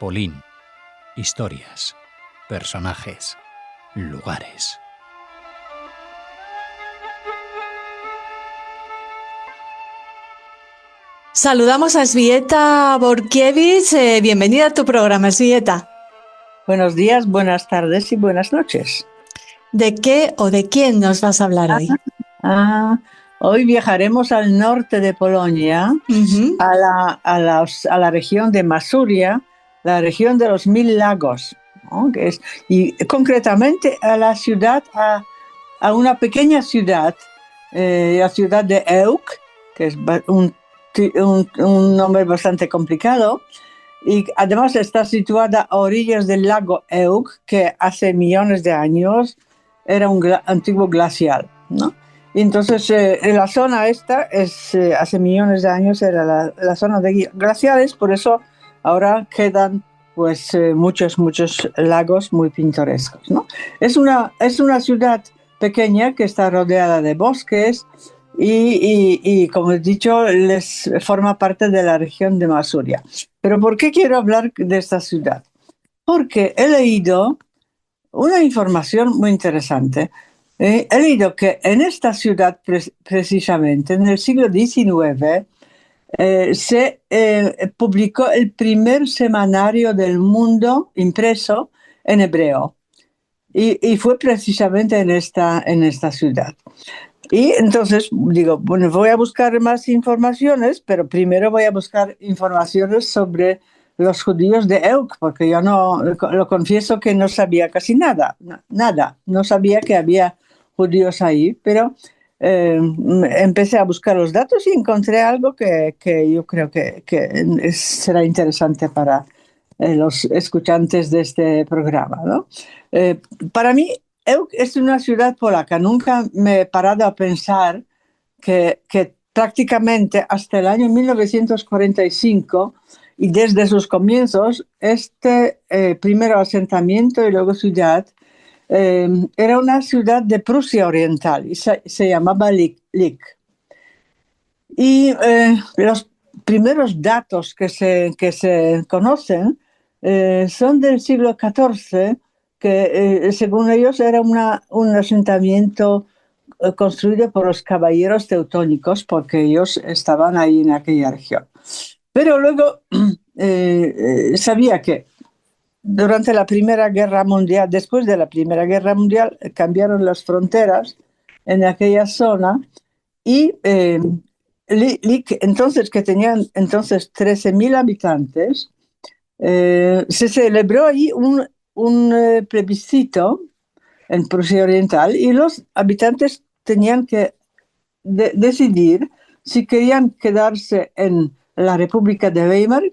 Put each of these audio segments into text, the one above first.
Polín. Historias, personajes, lugares. Saludamos a Svieta Borkiewicz. Bienvenida a tu programa, Svieta. Buenos días, buenas tardes y buenas noches. ¿De qué o de quién nos vas a hablar hoy? Hoy viajaremos al norte de Polonia, a la región de Masuria, la región de los 1000 lagos, ¿no? Y concretamente a la ciudad, a una pequeña ciudad, la ciudad de Ełk, que es un nombre bastante complicado, y además está situada a orillas del lago Ełk, que hace millones de años era un antiguo glacial, ¿no? Y entonces la zona esta hace millones de años era la zona de glaciares, por eso ahora quedan pues muchos lagos muy pintorescos, ¿no? Es una ciudad pequeña que está rodeada de bosques y como he dicho, les forma parte de la región de Masuria. Pero ¿por qué quiero hablar de esta ciudad? Porque he leído una información muy interesante. He leído que en esta ciudad, precisamente, en el siglo XIX, se publicó el primer semanario del mundo impreso en hebreo. Y fue precisamente en esta ciudad. Y entonces digo, bueno, voy a buscar más informaciones, pero primero voy a buscar informaciones sobre los judíos de Ełk, porque yo lo confieso que no sabía casi nada, no sabía que había judíos ahí, pero empecé a buscar los datos y encontré algo que yo creo que será interesante para los escuchantes de este programa, ¿no? Para mí, Ełk es una ciudad polaca. Nunca me he parado a pensar que prácticamente hasta el año 1945 y desde sus comienzos, este primero asentamiento y luego ciudad era una ciudad de Prusia Oriental y se llamaba Lich. Y los primeros datos que se conocen son del siglo XIV, que según ellos era un asentamiento construido por los caballeros teutónicos, porque ellos estaban ahí en aquella región. Pero luego sabía que durante la Primera Guerra Mundial, después de la Primera Guerra Mundial, cambiaron las fronteras en aquella zona y Lich, entonces, que tenían 13.000 habitantes, se celebró ahí un plebiscito en Prusia Oriental y los habitantes tenían que decidir si querían quedarse en la República de Weimar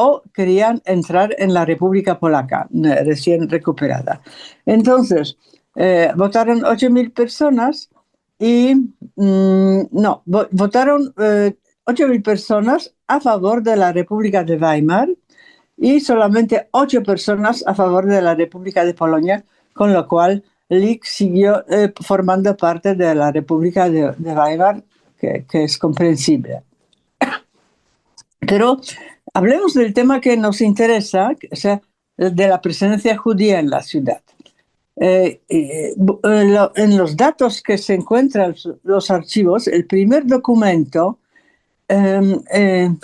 o querían entrar en la República Polaca, recién recuperada. Entonces, votaron 8.000 personas y votaron 8.000 personas a favor de la República de Weimar y solamente 8 personas a favor de la República de Polonia, con lo cual Lich siguió formando parte de la República de Weimar, que es comprensible. Pero hablemos del tema que nos interesa, o sea, de la presencia judía en la ciudad. En los datos que se encuentran los archivos, el primer documento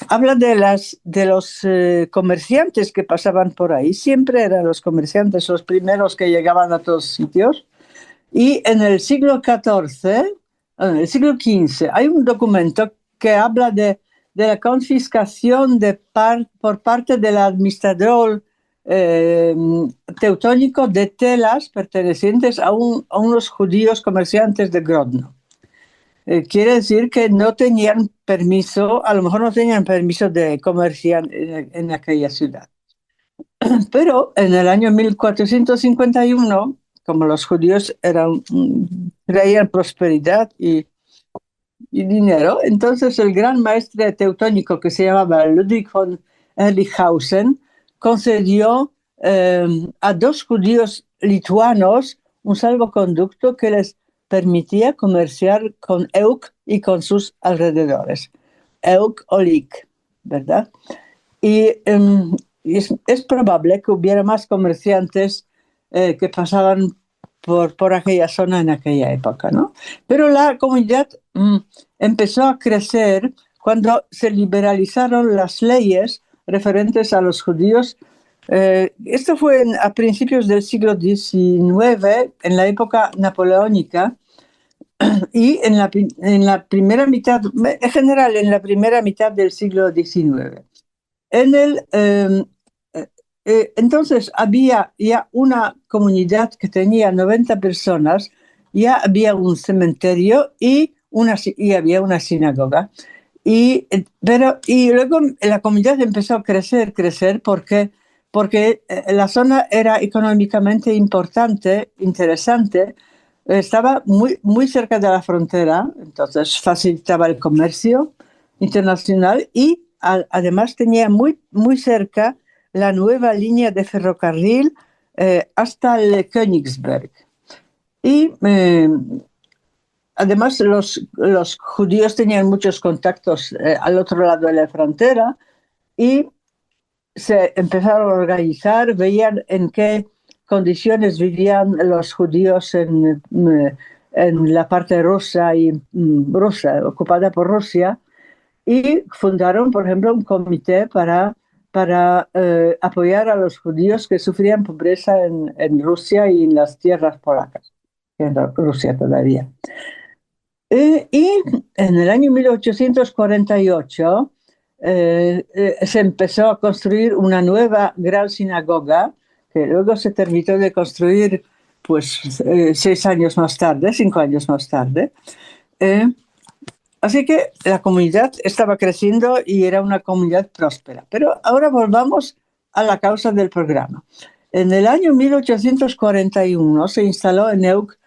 habla de los comerciantes que pasaban por ahí. Siempre eran los comerciantes los primeros que llegaban a todos sitios. Y en el siglo XIV, en el siglo XV, hay un documento que habla de la confiscación por parte del administrador teutónico de telas pertenecientes a unos judíos comerciantes de Grodno. Quiere decir que no tenían permiso, a lo mejor no tenían permiso de comerciar en aquella ciudad. Pero en el año 1451, como los judíos traían prosperidad y dinero, entonces el gran maestre teutónico que se llamaba Ludwig von Erlichhausen concedió a 2 judíos lituanos un salvoconducto que les permitía comerciar con Ełk y con sus alrededores. Ełk o Lich, ¿verdad? Y es probable que hubiera más comerciantes que pasaban por aquella zona en aquella época, ¿no? Pero la comunidad empezó a crecer cuando se liberalizaron las leyes referentes a los judíos. Esto fue a principios del siglo XIX, en la época napoleónica, y en la primera mitad, en general, en la primera mitad del siglo XIX. Entonces había ya una comunidad que tenía 90 personas, ya había un cementerio y había una sinagoga. Y luego la comunidad empezó a crecer porque la zona era económicamente importante, interesante, estaba muy cerca de la frontera, entonces facilitaba el comercio internacional y además tenía muy cerca la nueva línea de ferrocarril hasta el Königsberg. Y además los judíos tenían muchos contactos al otro lado de la frontera y se empezaron a organizar, veían en qué condiciones vivían los judíos en la parte rusa ocupada por Rusia, y fundaron, por ejemplo, un comité para apoyar a los judíos que sufrían pobreza en Rusia y en las tierras polacas, en Rusia todavía. Y en el año 1848 se empezó a construir una nueva gran sinagoga, que luego se terminó de construir pues 5 años más tarde. Así que la comunidad estaba creciendo y era una comunidad próspera. Pero ahora volvamos a la causa del programa. En el año 1841 se instaló en Neuk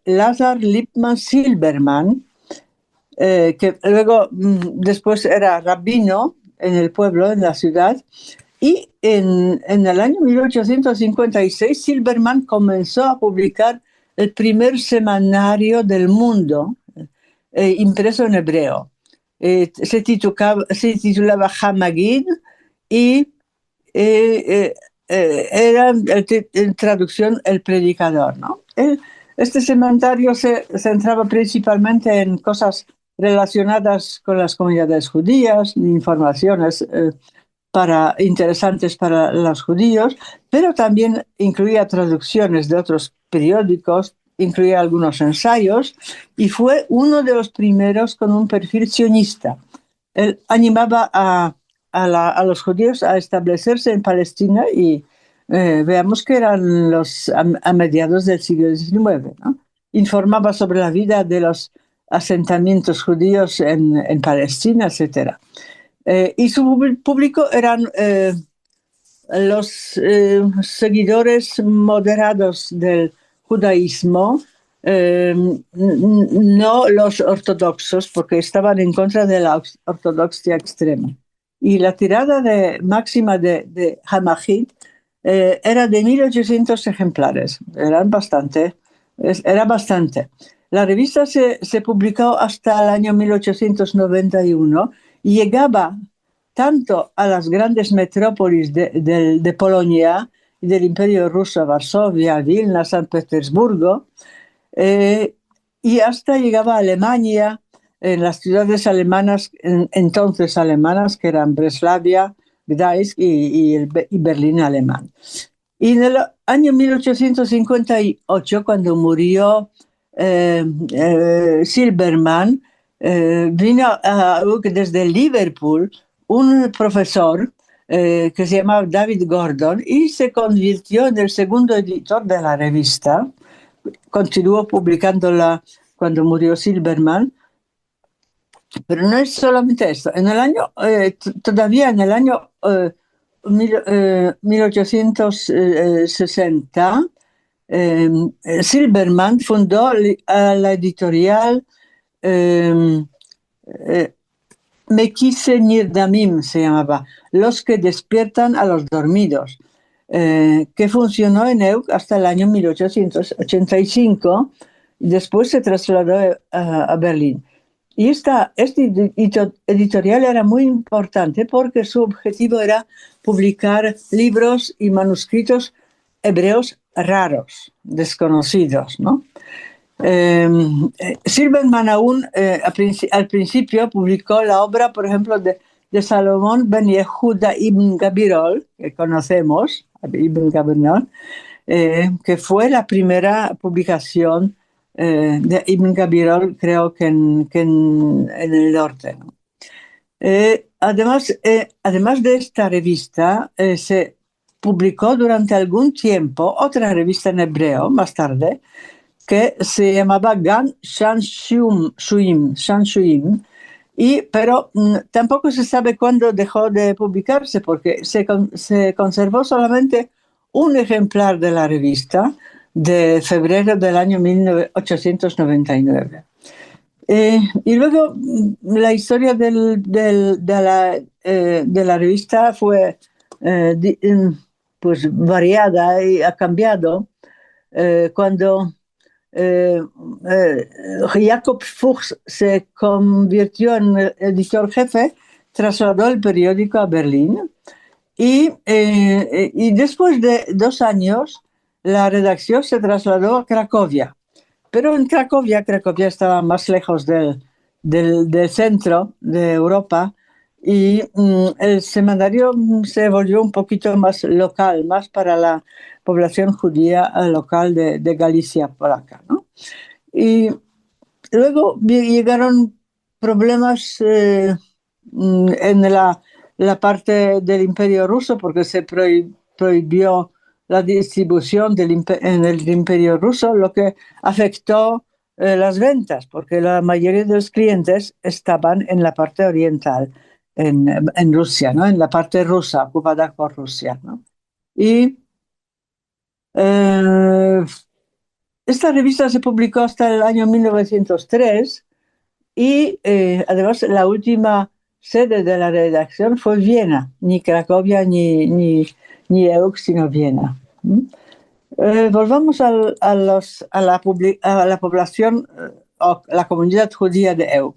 Lazar Lippmann Silbermann, que luego después era rabino en el pueblo, en la ciudad. Y en el año 1856 Silbermann comenzó a publicar el primer semanario del mundo, impreso en hebreo. Se titulaba Hamagid y era en traducción El Predicador, ¿no? Este semanario se centraba principalmente en cosas relacionadas con las comunidades judías, informaciones interesantes para los judíos, pero también incluía traducciones de otros periódicos, incluía algunos ensayos, y fue uno de los primeros con un perfil sionista. Él animaba a los judíos a establecerse en Palestina y veamos que eran a mediados del siglo XIX, ¿no? Informaba sobre la vida de los asentamientos judíos en Palestina, etc. Y su público eran los seguidores moderados del judaísmo, no los ortodoxos, porque estaban en contra de la ortodoxia extrema. Y la tirada máxima de Hamagid era de 1.800 ejemplares. Era bastante. La revista se publicó hasta el año 1891 y llegaba tanto a las grandes metrópolis de Polonia y del Imperio Ruso, Varsovia, Vilna, San Petersburgo, y hasta llegaba a Alemania, en las ciudades alemanas, entonces alemanas, que eran Breslavia, Gdańsk y Berlín alemán. Y en el año 1858, cuando murió Silbermann, vino desde Liverpool un profesor que se llamaba David Gordon y se convirtió en el segundo editor de la revista. Continuó publicándola cuando murió Silbermann. Pero no es solamente esto. Todavía en el año 1860, Silbermann fundó la editorial Mekise Nirdamim, se llamaba, Los que despiertan a los dormidos, que funcionó en Neuk hasta el año 1885 y después se trasladó a Berlín. Y este editorial era muy importante porque su objetivo era publicar libros y manuscritos hebreos raros, desconocidos, ¿no? Silberman aún al principio publicó la obra, por ejemplo, de Salomón ben Yehuda ibn Gabirol, que conocemos, ibn Gabirol, que fue la primera publicación de Ibn Gabirol, creo que en el norte, ¿no? Además de esta revista, se publicó durante algún tiempo otra revista en hebreo, más tarde, que se llamaba Gan Shan Shuim, pero tampoco se sabe cuándo dejó de publicarse, porque se conservó solamente un ejemplar de la revista de febrero del año 1899. Y luego la historia de la revista fue pues variada y ha cambiado cuando Jacob Fuchs se convirtió en editor jefe, trasladó el periódico a Berlín y después de 2 años la redacción se trasladó a Cracovia. Pero en Cracovia estaba más lejos del centro de Europa y el semanario se volvió un poquito más local, más para la población judía local de Galicia polaca, ¿no? Y luego llegaron problemas en la parte del Imperio Ruso, porque se prohibió la distribución en el Imperio Ruso, lo que afectó las ventas, porque la mayoría de los clientes estaban en la parte oriental, en Rusia, ¿no? En la parte rusa, ocupada por Rusia, ¿no? Y esta revista se publicó hasta el año 1903 y además la última sede de la redacción fue Viena, ni Cracovia ni EUC, sino Viena. Volvamos a la población o la comunidad judía de EUC.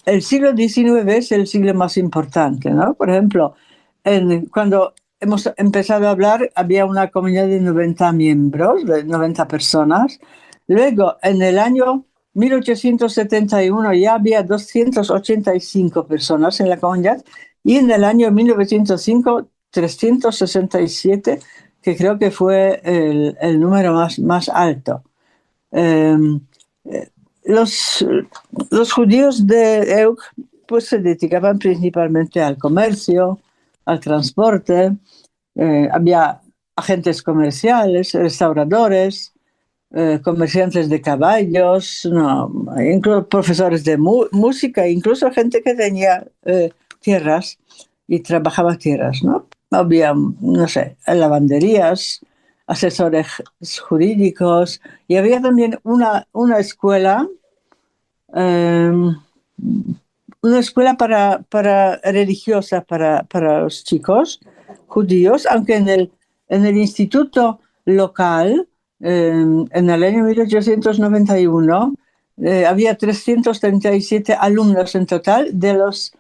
El siglo XIX es el siglo más importante, ¿no? Por ejemplo, cuando hemos empezado a hablar, había una comunidad de 90 miembros, de 90 personas. Luego, en el año 1871 ya había 285 personas en la comunidad y en el año 1905 367, que creo que fue el número más alto. Los judíos de EUC pues, se dedicaban principalmente al comercio, al transporte. Había agentes comerciales, restauradores, comerciantes de caballos, incluso profesores de música, incluso gente que tenía tierras y trabajaba tierras, ¿no? Había, no sé, lavanderías, asesores jurídicos, y había también una escuela, religiosa para los chicos judíos, aunque en el instituto local, en el año 1891, había 337 alumnos en total, de los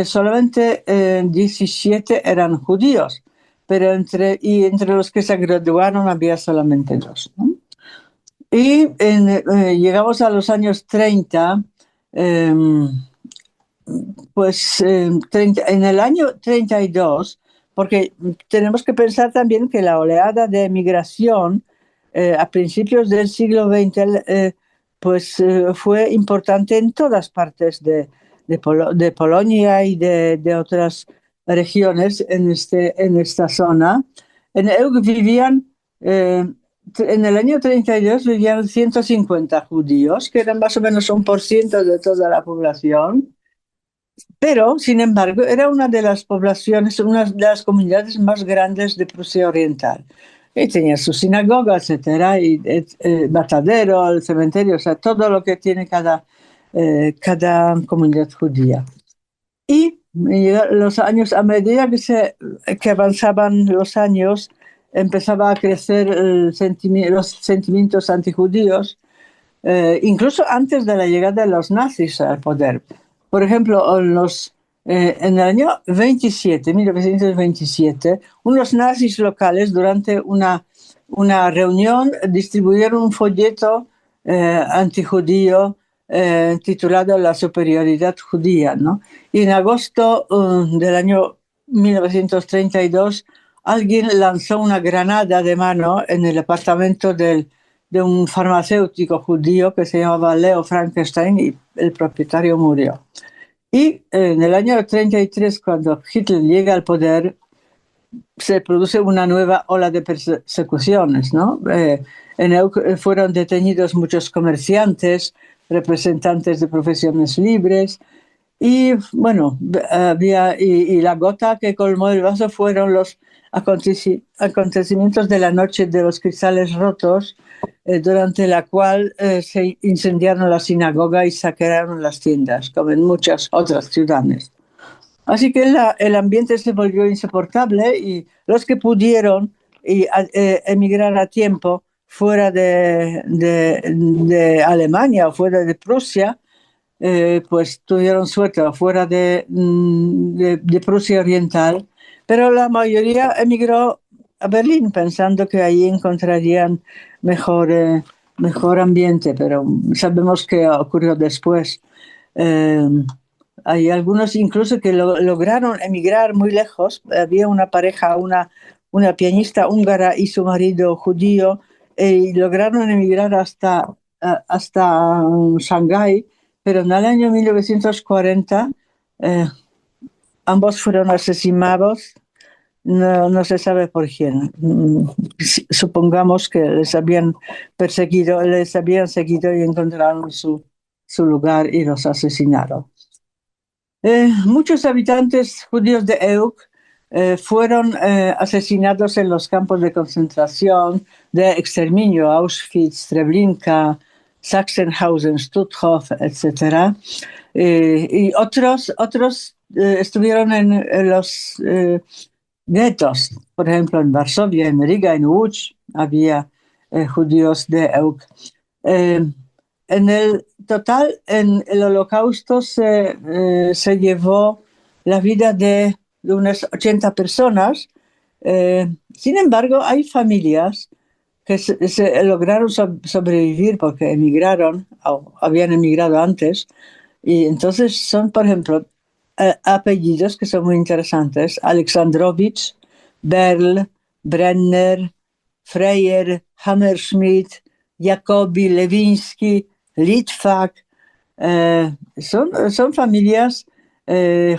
solamente 17 eran judíos, pero entre los que se graduaron había solamente 2, ¿no? Y llegamos a los años 30, en el año 32, porque tenemos que pensar también que la oleada de migración a principios del siglo XX fue importante en todas partes de Polonia y de otras regiones en esta zona. En EUC vivían, en el año 32 vivían 150 judíos, que eran más o menos 1% de toda la población, pero, sin embargo, era una de las poblaciones, una de las comunidades más grandes de Prusia Oriental. Y tenía su sinagoga, etcétera, y matadero, el cementerio, o sea, todo lo que tiene cada comunidad judía. Y los años, a medida que avanzaban los años, empezaba a crecer los sentimientos antijudíos, incluso antes de la llegada de los nazis al poder. Por ejemplo, en el año 1927, unos nazis locales durante una reunión distribuyeron un folleto antijudío titulado La superioridad judía, ¿no? Y en agosto del año 1932 alguien lanzó una granada de mano en el apartamento de un farmacéutico judío que se llamaba Leo Frankenstein, y el propietario murió. Y en el año 1933, cuando Hitler llega al poder, se produce una nueva ola de persecuciones, ¿no? En EUC fueron detenidos muchos comerciantes, representantes de profesiones libres, y bueno, y la gota que colmó el vaso fueron los acontecimientos de la noche de los cristales rotos, durante la cual se incendiaron la sinagoga y saquearon las tiendas, como en muchas otras ciudades. Así que el ambiente se volvió insoportable, y los que pudieron emigrar a tiempo fuera de Alemania o fuera de Prusia, pues tuvieron suerte, fuera de Prusia Oriental, pero la mayoría emigró a Berlín pensando que ahí encontrarían mejor ambiente, pero sabemos que ocurrió después. Hay algunos incluso que lograron emigrar muy lejos. Había una pareja, una pianista húngara y su marido judío, y lograron emigrar hasta Shanghái, pero en el año 1940 ambos fueron asesinados. No se sabe por quién. Supongamos que les habían seguido y encontraron su lugar y los asesinaron. Muchos habitantes judíos de EUC fueron asesinados en los campos de concentración, de exterminio, Auschwitz, Treblinka, Sachsenhausen, Stutthof, etc. Y otros estuvieron en los guetos. Por ejemplo, en Varsovia, en Riga, en Łódź, había judíos de EUC. En el total, en el Holocausto se llevó la vida de unas 80 personas. Sin embargo, hay familias que se lograron sobrevivir porque emigraron, o habían emigrado antes, y entonces son, por ejemplo, apellidos que son muy interesantes: Alexandrovich, Berl, Brenner, Freyer, Hammerschmidt, Jacobi, Lewinsky, Litvak. Son familias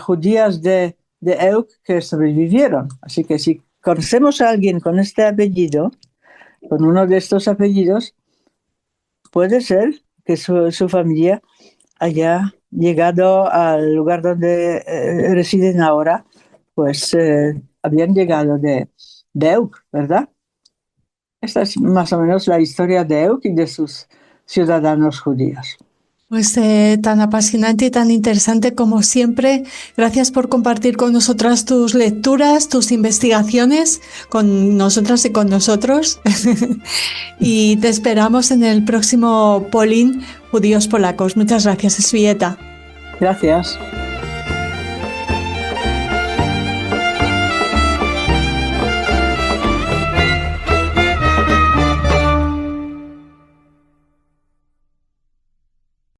judías de EUC que sobrevivieron. Así que si conocemos a alguien con este apellido, con uno de estos apellidos, puede ser que su familia haya llegado al lugar donde residen ahora, pues habían llegado de EUC, ¿verdad? Esta es más o menos la historia de EUC y de sus ciudadanos judíos. Pues tan apasionante y tan interesante como siempre. Gracias por compartir con nosotras tus lecturas, tus investigaciones, con nosotras y con nosotros. Y te esperamos en el próximo Polín Judíos Polacos. Muchas gracias, Elżbieta. Gracias.